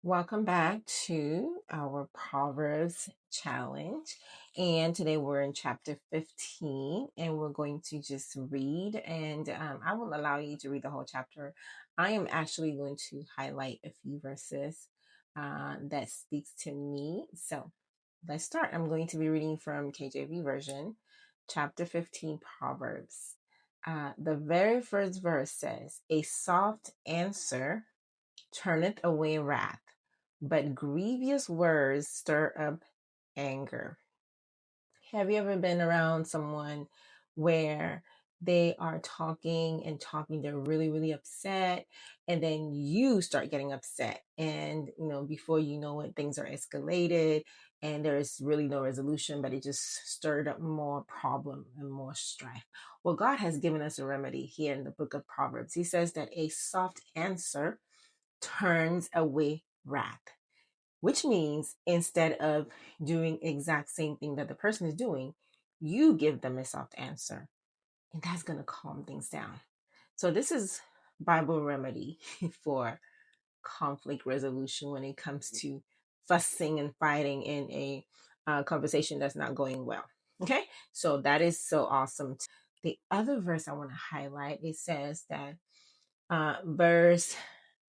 Welcome back to our Proverbs challenge. And today we're in chapter 15, and we're going to just read. And I will allow you to read the whole chapter. I am actually going to highlight a few verses that speaks to me. So let's start. I'm going to be reading from KJV version, chapter 15, Proverbs. The very first verse says, "A soft answer turneth away wrath, but grievous words stir up anger." Have you ever been around someone where they are talking and talking, they're really, really upset, and then you start getting upset, and before you know it, things are escalated and there's really no resolution, but it just stirred up more problem and more strife. Well, God has given us a remedy here in the book of Proverbs. He says that a soft answer turns away wrath, which means instead of doing exact same thing that the person is doing, you give them a soft answer, and that's going to calm things down. So this is Bible remedy for conflict resolution when it comes to fussing and fighting in a conversation that's not going well. Okay, so that is so awesome. The other verse I want to highlight, it says that verse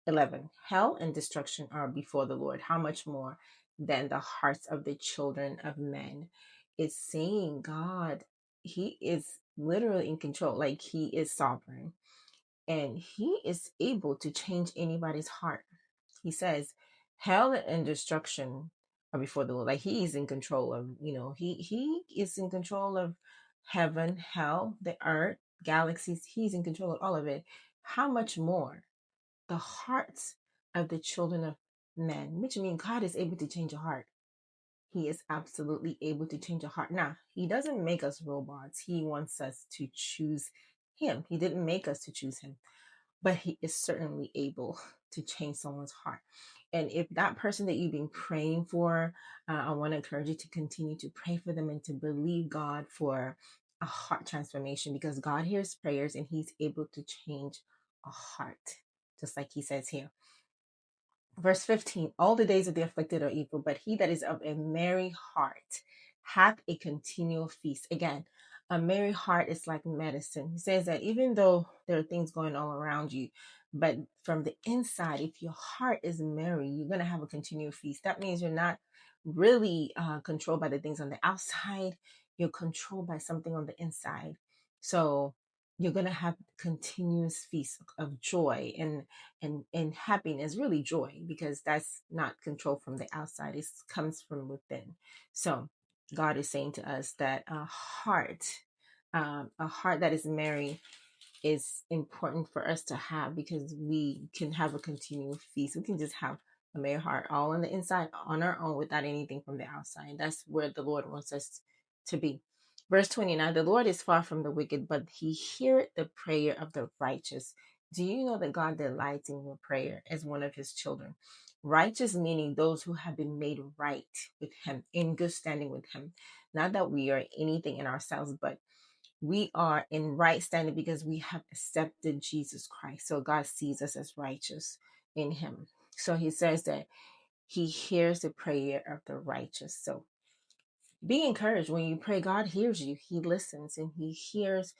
11, hell and destruction are before the Lord. How much more than the hearts of the children of men? It's saying God, He is literally in control, like He is sovereign, and He is able to change anybody's heart. He says, hell and destruction are before the Lord. Like He is in control of, He is in control of heaven, hell, the earth, galaxies. He's in control of all of it. How much more the hearts of the children of men, which means God is able to change a heart. He is absolutely able to change a heart. Now, He doesn't make us robots. He wants us to choose Him. He didn't make us to choose Him, but He is certainly able to change someone's heart. And if that person that you've been praying for, I want to encourage you to continue to pray for them and to believe God for a heart transformation, because God hears prayers and He's able to change a heart, just like He says here. Verse 15, all the days of the afflicted are evil, but he that is of a merry heart hath a continual feast. Again, a merry heart is like medicine. He says that even though there are things going all around you, but from the inside, if your heart is merry, you're going to have a continual feast. That means you're not really controlled by the things on the outside. You're controlled by something on the inside. So you're going to have continuous feast of joy and happiness, really joy, because that's not control from the outside. It comes from within. So God is saying to us that a heart that is merry is important for us to have, because we can have a continual feast. We can just have a merry heart all on the inside on our own without anything from the outside. That's where the Lord wants us to be. Verse 29, the Lord is far from the wicked, but He heareth the prayer of the righteous. Do you know that God delights in your prayer as one of His children? Righteous meaning those who have been made right with Him, in good standing with Him. Not that we are anything in ourselves, but we are in right standing because we have accepted Jesus Christ. So God sees us as righteous in Him. So He says that He hears the prayer of the righteous. So be encouraged when you pray. God hears you. He listens and He hears.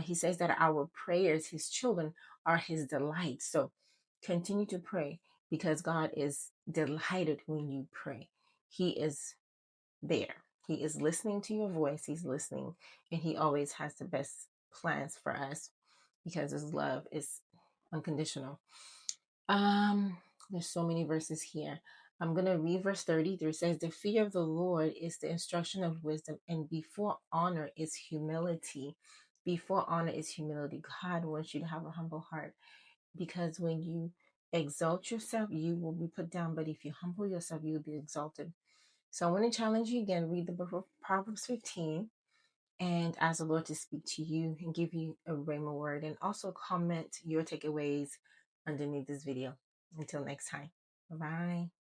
He says that our prayers, His children, are His delight. So continue to pray, because God is delighted when you pray. He is there. He is listening to your voice. He's listening, and He always has the best plans for us, because His love is unconditional. There's so many verses here. I'm going to read verse 33. It says, the fear of the Lord is the instruction of wisdom, and before honor is humility. Before honor is humility. God wants you to have a humble heart, because when you exalt yourself, you will be put down. But if you humble yourself, you will be exalted. So I want to challenge you again. Read the book of Proverbs 15 and ask the Lord to speak to you and give you a rhema word. And also comment your takeaways underneath this video. Until next time. Bye-bye.